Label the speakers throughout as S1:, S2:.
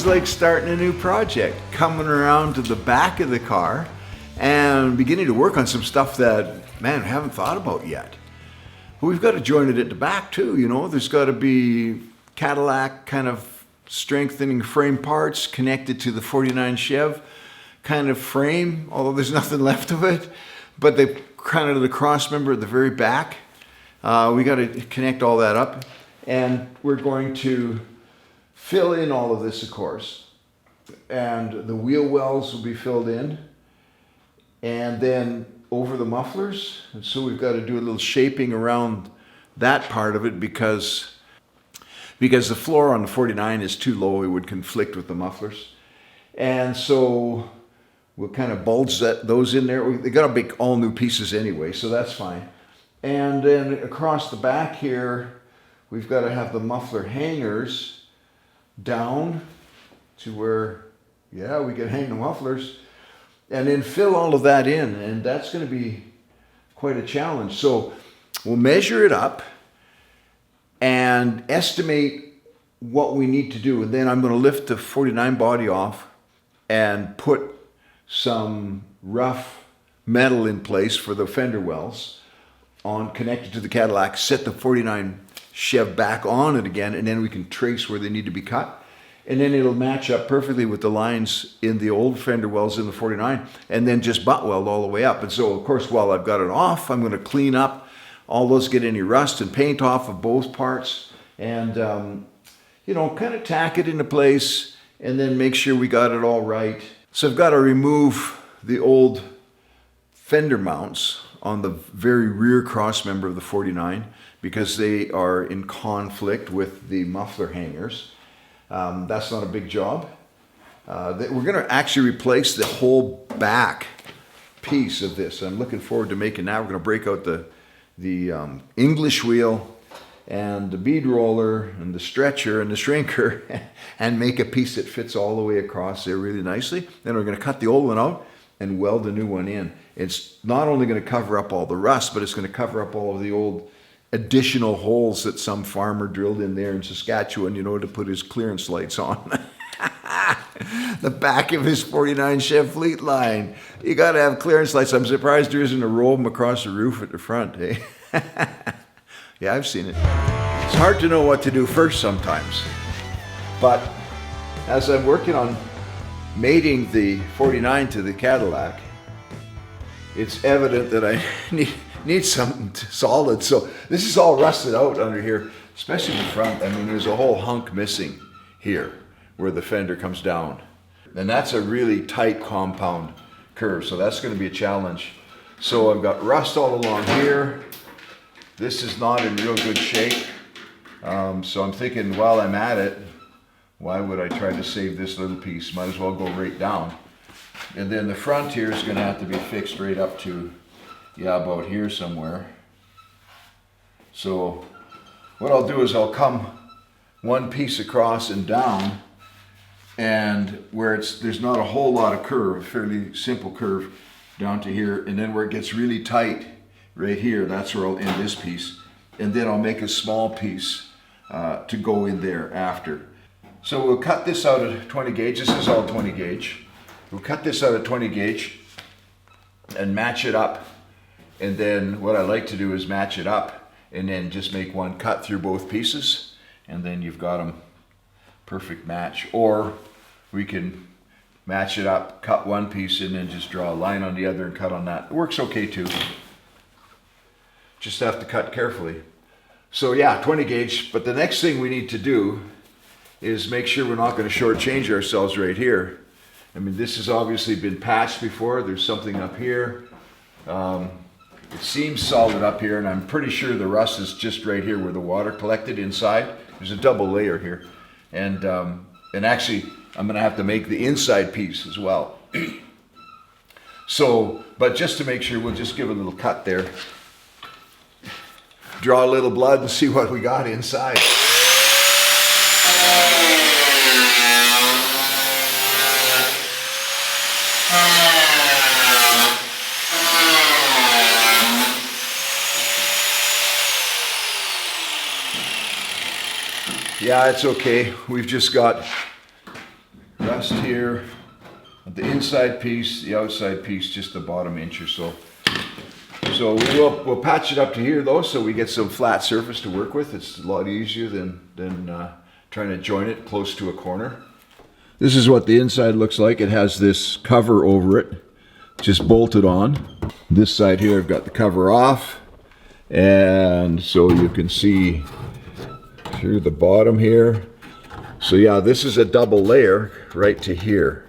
S1: like starting a new project, coming around to the back of the car and beginning to work on some stuff that, man, I haven't thought about yet. But we've got to join it at the back too, you know. There's got to be Cadillac kind of strengthening frame parts connected to the 49 Chev kind of frame, although there's nothing left of it. But they kind of the cross member at the very back. We got to connect all that up. And we're going to fill in all of this, of course. And the wheel wells will be filled in. And then over the mufflers. And so we've got to do a little shaping around that part of it because the floor on the 49 is too low. It would conflict with the mufflers. And so we'll kind of bulge those in there. They got to be all new pieces anyway, so that's fine. And then across the back here, we've got to have the muffler hangers down to where, yeah, we can hang the mufflers. And then fill all of that in, and that's going to be quite a challenge. So we'll measure it up and estimate what we need to do. And then I'm going to lift the 49 body off and put some rough metal in place for the fender wells on connected to the Cadillac, set the 49 Chev back on it again, and then we can trace where they need to be cut. And then it'll match up perfectly with the lines in the old fender wells in the 49, and then just butt weld all the way up. And so, of course, while I've got it off, I'm going to clean up all those, get any rust and paint off of both parts, and, you know, kind of tack it into place, and then make sure we got it all right. So I've got to remove the old fender mounts on the very rear cross member of the 49 because they are in conflict with the muffler hangers. That's not a big job. We're going to actually replace the whole back piece of this. I'm looking forward to making that. We're going to break out the English wheel and the bead roller and the stretcher and the shrinker and make a piece that fits all the way across there really nicely. Then we're going to cut the old one out and weld the new one in. It's not only going to cover up all the rust, but it's going to cover up all of the old additional holes that some farmer drilled in there in Saskatchewan, you know, to put his clearance lights on. The back of his 49 Chev Fleetline. You got to have clearance lights. I'm surprised there isn't a row of them across the roof at the front, eh? Yeah, I've seen it. It's hard to know what to do first sometimes. But as I'm working on mating the 49 to the Cadillac, it's evident that I need something solid. So this is all rusted out under here, especially the front. I mean, there's a whole hunk missing here where the fender comes down. And that's a really tight compound curve, so that's going to be a challenge. So I've got rust all along here. This is not in real good shape. So I'm thinking while I'm at it, why would I try to save this little piece? Might as well go right down. And then the front here is going to have to be fixed right up to, yeah, about here somewhere. So what I'll do is I'll come one piece across and down, and where there's not a whole lot of curve, a fairly simple curve down to here, and then where it gets really tight right here, that's where I'll end this piece. And then I'll make a small piece to go in there after. So we'll cut this out at 20 gauge. This is all 20 gauge. We'll cut this out at 20 gauge and match it up. And then what I like to do is match it up and then just make one cut through both pieces, and then you've got them perfect match. Or we can match it up, cut one piece, and then just draw a line on the other and cut on that. It works okay too. Just have to cut carefully. So yeah, 20 gauge, but the next thing we need to do is make sure we're not going to shortchange ourselves right here. I mean, this has obviously been patched before. There's something up here. It seems solid up here, and I'm pretty sure the rust is just right here where the water collected inside. There's a double layer here. And actually, I'm going to have to make the inside piece as well. So, but just to make sure, we'll just give a little cut there. Draw a little blood and see what we got inside. Yeah, it's okay. We've just got adjust here. The inside piece, the outside piece, just the bottom inch or so. So we'll patch it up to here though, so we get some flat surface to work with. It's a lot easier than trying to join it close to a corner. This is what the inside looks like. It has this cover over it, just bolted on. This side here, I've got the cover off, and so you can see through the bottom here. So yeah, this is a double layer right to here.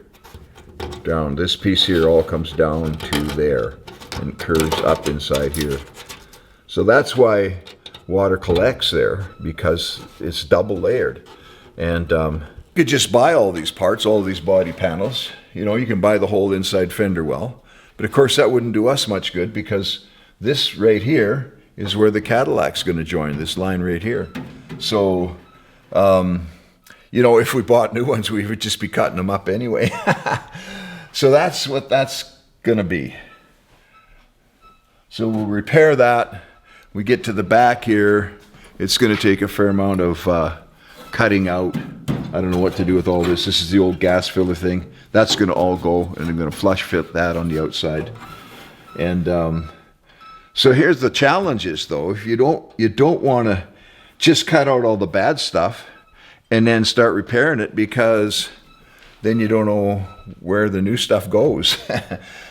S1: Down, this piece here all comes down to there and curves up inside here. So that's why water collects there, because it's double layered. And you could just buy all these parts, all these body panels. You know, you can buy the whole inside fender well. But of course that wouldn't do us much good, because this right here is where the Cadillac's going to join, this line right here. So, you know, if we bought new ones, we would just be cutting them up anyway. So that's what that's going to be. So we'll repair that. We get to the back here. It's going to take a fair amount of cutting out. I don't know what to do with all this. This is the old gas filler thing. That's going to all go, and I'm going to flush fit that on the outside. And so here's the challenges, though. If you don't want to just cut out all the bad stuff and then start repairing it, because then you don't know where the new stuff goes.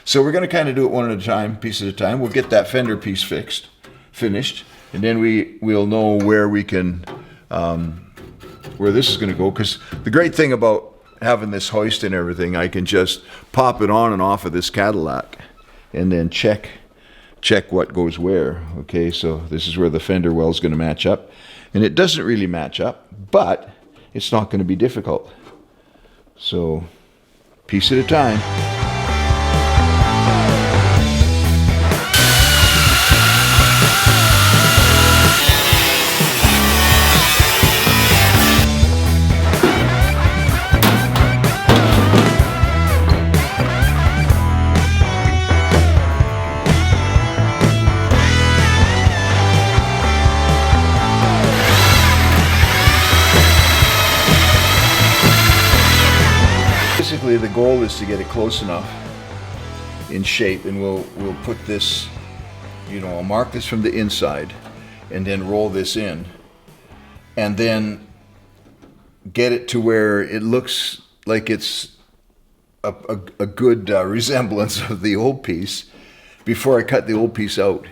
S1: So we're going to kind of do it one at a time, piece at a time. We'll get that fender piece finished, and then we'll know where we can, where this is going to go. Because the great thing about having this hoist and everything, I can just pop it on and off of this Cadillac, and then check what goes where. Okay, so this is where the fender well is going to match up, and it doesn't really match up, but it's not going to be difficult. So, piece at a time. Basically, the goal is to get it close enough in shape, and we'll put this, you know, I'll mark this from the inside and then roll this in, and then get it to where it looks like it's a good resemblance of the old piece before I cut the old piece out.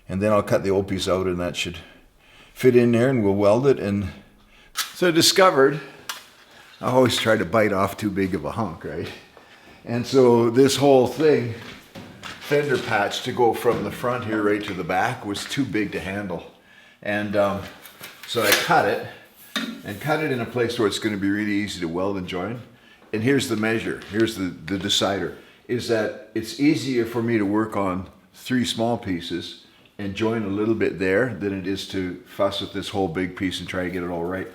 S1: And then I'll cut the old piece out, and that should fit in there, and we'll weld it. And so I discovered I always try to bite off too big of a hunk, right? And so this whole thing, fender patch to go from the front here right to the back, was too big to handle. And so I cut it in a place where it's going to be really easy to weld and join. And here's the measure, here's the decider, is that it's easier for me to work on 3 small pieces and join a little bit there than it is to fuss with this whole big piece and try to get it all right.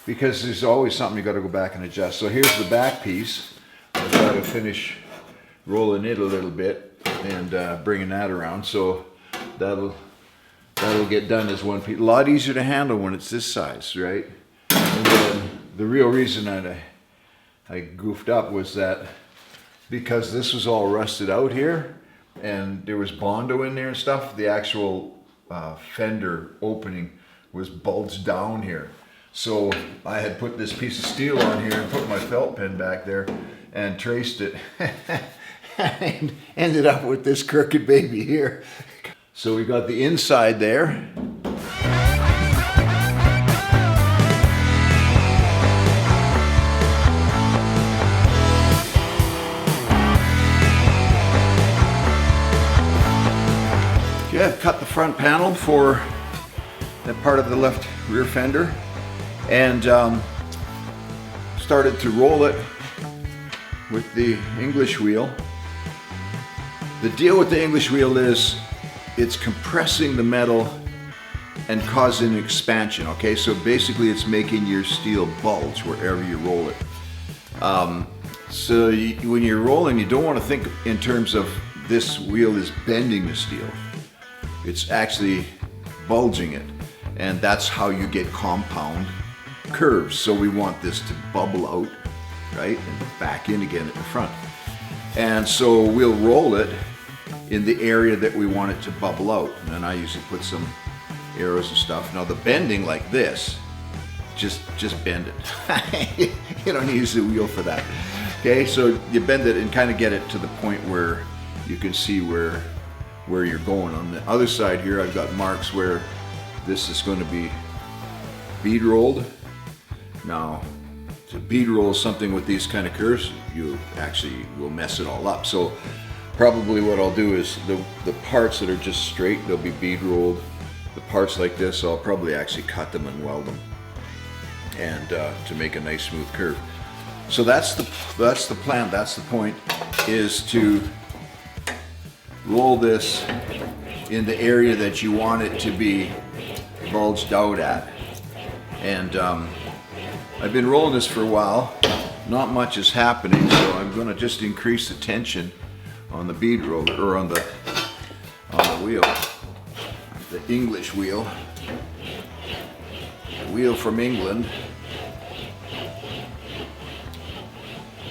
S1: Because there's always something you got to go back and adjust. So here's the back piece. I've got to finish rolling it a little bit and bringing that around. So that'll get done as one piece. A lot easier to handle when it's this size, right? And then the real reason that I goofed up was that because this was all rusted out here and there was Bondo in there and stuff, the actual fender opening was bulged down here. So I had put this piece of steel on here and put my felt pen back there and traced it and ended up with this crooked baby here. So we got the inside there. Okay, I've cut the front panel for that part of the left rear fender, and started to roll it with the English wheel. The deal with the English wheel is it's compressing the metal and causing expansion, okay? So basically it's making your steel bulge wherever you roll it. So when you're rolling, you don't want to think in terms of this wheel is bending the steel. It's actually bulging it, and that's how you get compound curves. So we want this to bubble out right? And back in again at the front. And so we'll roll it in the area that we want it to bubble out. And then I usually put some arrows and stuff. Now the bending like this, just bend it. You don't use the wheel for that. Okay, so you bend it and kind of get it to the point where you can see where you're going. On the other side here, I've got marks where this is going to be bead rolled. Now, to bead roll something with these kind of curves, you actually will mess it all up. So probably what I'll do is the parts that are just straight, they'll be bead rolled. The parts like this, I'll probably actually cut them and weld them, and to make a nice smooth curve. So that's the plan. That's the point, is to roll this in the area that you want it to be bulged out at. And I've been rolling this for a while. Not much is happening, so I'm going to just increase the tension on the bead roller, or on the wheel, the English wheel, the wheel from England.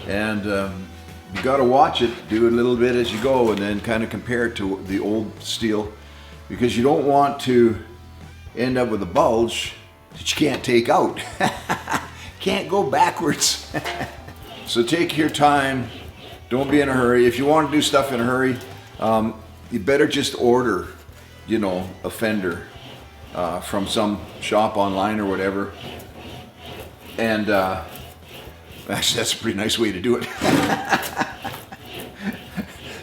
S1: And you got to watch it, do a little bit as you go, and then kind of compare it to the old steel, because you don't want to end up with a bulge that you can't take out. Can't go backwards. So take your time, don't be in a hurry. If you want to do stuff in a hurry, you better just order, you know, a fender from some shop online or whatever. And actually, that's a pretty nice way to do it.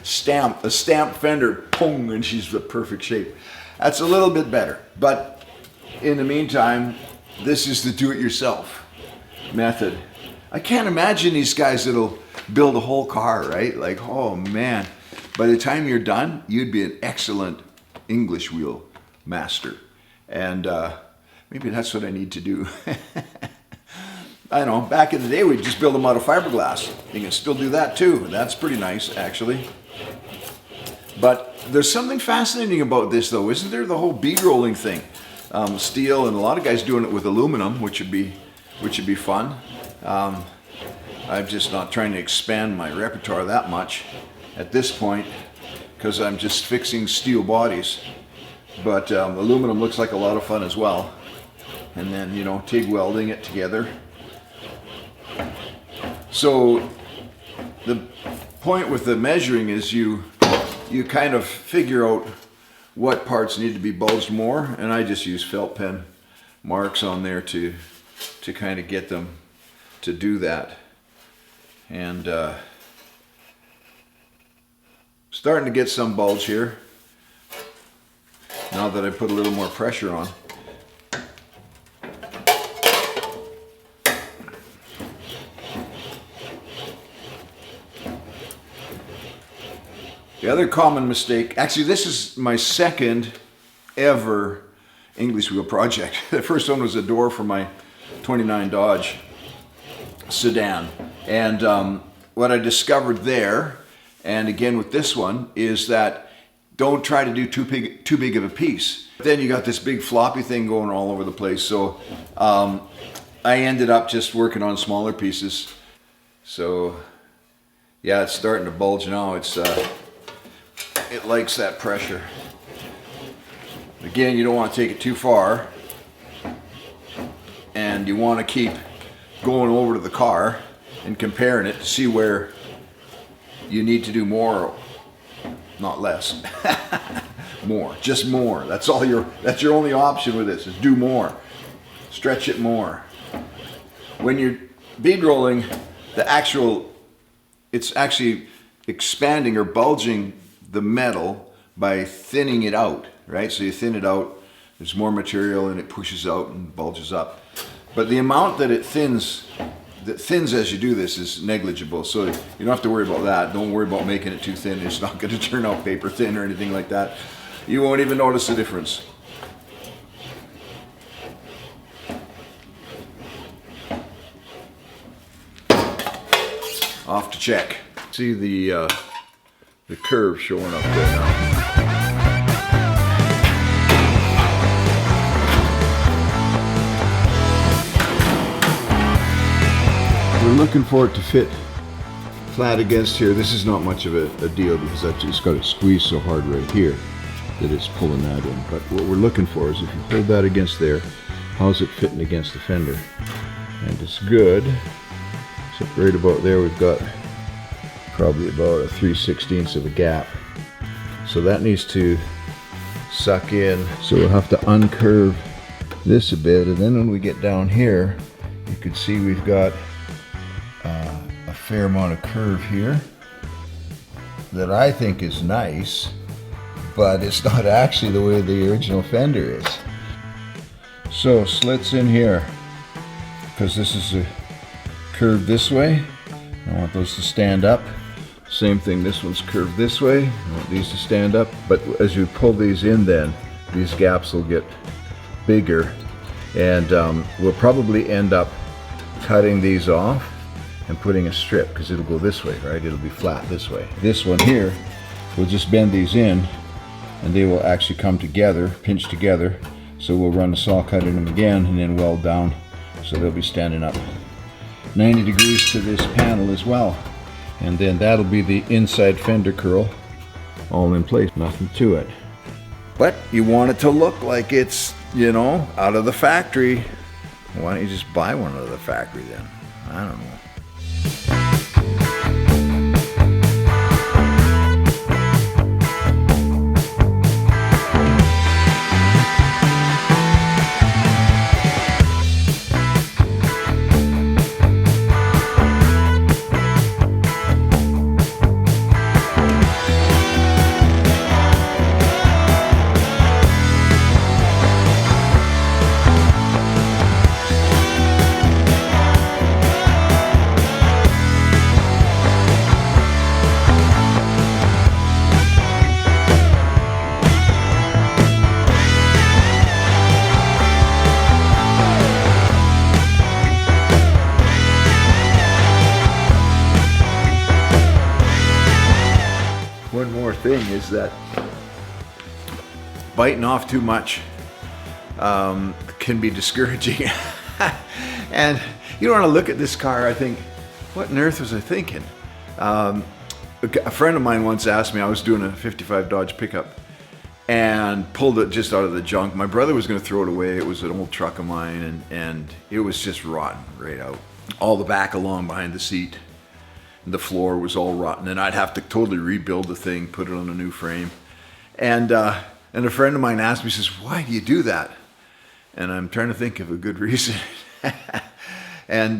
S1: A stamped fender, boom, and she's the perfect shape. That's a little bit better. But in the meantime, this is the do-it-yourself method. I can't imagine these guys that'll build a whole car, right? Like, oh man, by the time you're done, you'd be an excellent English wheel master. And maybe that's what I need to do. I know, back in the day, we'd just build them out of fiberglass. You can still do that too. That's pretty nice, actually. But there's something fascinating about this, though, isn't there? The whole bead rolling thing. Steel, and a lot of guys doing it with aluminum, which would be fun. I'm just not trying to expand my repertoire that much at this point, because I'm just fixing steel bodies. But aluminum looks like a lot of fun as well. And then, you know, TIG welding it together. So the point with the measuring is you kind of figure out what parts need to be bulged more, and I just use felt pen marks on there to kind of get them to do that. And starting to get some bulge here now that I put a little more pressure on. The other common mistake, actually this is my second ever English wheel project. The first one was a door for my 29 Dodge sedan. And what I discovered there, and again with this one, is that don't try to do too big of a piece. Then you got this big floppy thing going all over the place. So I ended up just working on smaller pieces. So yeah, it's starting to bulge now. It likes that pressure. Again, you don't want to take it too far, and you want to keep going over to the car and comparing it to see where you need to do more, not less. More, just more. That's your only option with this, is do more. Stretch it more. When you're bead rolling, it's actually expanding or bulging the metal by thinning it out, right? So you thin it out, there's more material and it pushes out and bulges up. But the amount that it thins as you do this is negligible, so you don't have to worry about that. Don't worry about making it too thin. It's not going to turn out paper thin or anything like that. You won't even notice the difference. Off to check. See the curve showing up there now. We're looking for it to fit flat against here. This is not much of a deal because I've just got it squeezed so hard right here that it's pulling that in. But what we're looking for is if you hold that against there, how's it fitting against the fender? And it's good. So right about there we've got probably about a 3/16 of a gap. So that needs to suck in. So we'll have to uncurve this a bit, and then when we get down here, you can see we've got a fair amount of curve here that I think is nice, but it's not actually the way the original Fender is. So slits in here, because this is a curve this way. I want those to stand up. Same thing, this one's curved this way. I want these to stand up, but as you pull these in, then these gaps will get bigger, and we'll probably end up cutting these off and putting a strip, because it'll go this way, right? It'll be flat this way. This one here, we'll just bend these in and they will actually come together, pinch together. So we'll run the saw cut in them again and then weld down so they'll be standing up 90 degrees to this panel as well. And then that'll be the inside fender curl all in place, nothing to it. But you want it to look like it's, you know, out of the factory. Why don't you just buy one out of the factory then? I don't know. One more thing is that biting off too much can be discouraging. And you don't want to look at this car, I think, what on earth was I thinking? A friend of mine once asked me, I was doing a 55 Dodge pickup and pulled it just out of the junk. My brother was going to throw it away. It was an old truck of mine, and it was just rotten right out. All the back along behind the seat. The floor was all rotten, and I'd have to totally rebuild the thing, put it on a new frame. And a friend of mine asked me, says, why do you do that? And I'm trying to think of a good reason. And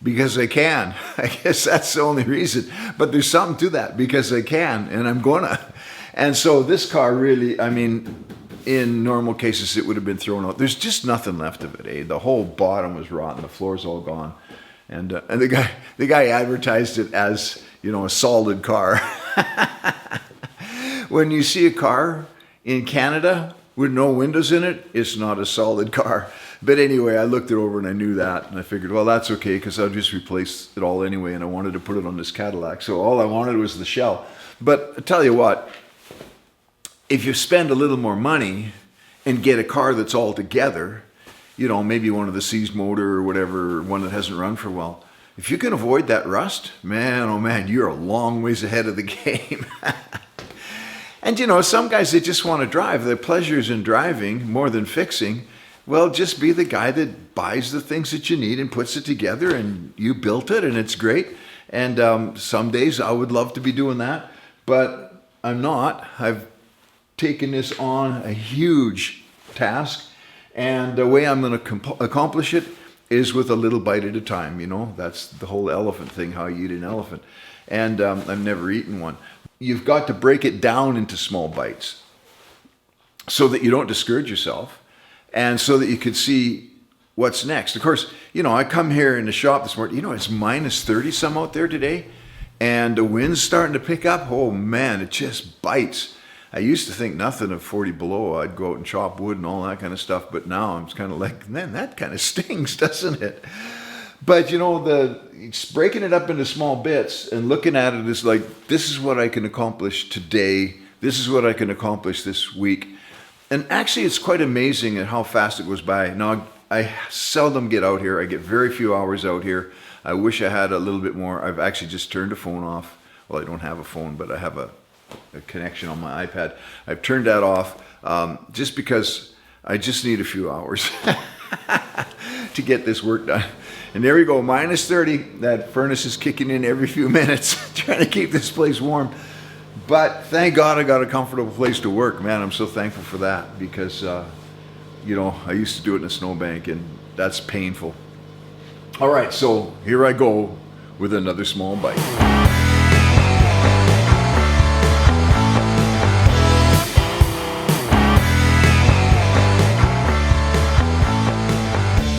S1: because I can. I guess that's the only reason. But there's something to that, because I can, and I'm gonna. And so this car really, I mean, in normal cases, it would have been thrown out. There's just nothing left of it, eh? The whole bottom was rotten. The floor's all gone. And the guy advertised it as, you know, a solid car. When you see a car in Canada with no windows in it, it's not a solid car. But anyway, I looked it over and I knew that, and I figured, well, that's okay, because I'll just replace it all anyway, and I wanted to put it on this Cadillac. So all I wanted was the shell. But I tell you what, if you spend a little more money and get a car that's all together, you know, maybe one of the seized motor or whatever, one that hasn't run for a while, if you can avoid that rust, man, oh man, you're a long ways ahead of the game. And you know, some guys, they just want to drive. Their pleasure is in driving more than fixing. Well, just be the guy that buys the things that you need and puts it together, and you built it and it's great. And some days I would love to be doing that, but I'm not. I've taken this on a huge task. And the way I'm going to accomplish it is with a little bite at a time, you know. That's the whole elephant thing, how you eat an elephant. And I've never eaten one. You've got to break it down into small bites so that you don't discourage yourself and so that you can see what's next. Of course, you know, I come here in the shop this morning, you know, it's minus 30 some out there today, and the wind's starting to pick up. Oh man, it just bites. I used to think nothing of 40 below. I'd go out and chop wood and all that kind of stuff. But now I'm kind of like, man, that kind of stings, doesn't it? But you know, it's breaking it up into small bits and looking at it as like, this is what I can accomplish today. This is what I can accomplish this week. And actually, it's quite amazing at how fast it goes by. Now, I seldom get out here. I get very few hours out here. I wish I had a little bit more. I've actually just turned the phone off. Well, I don't have a phone, but I have a connection on my iPad. I've turned that off just because I just need a few hours to get this work done. And there we go, minus 30. That furnace is kicking in every few minutes, trying to keep this place warm. But thank God I got a comfortable place to work. Man, I'm so thankful for that because, you know, I used to do it in a snowbank and that's painful. All right, so here I go with another small bite.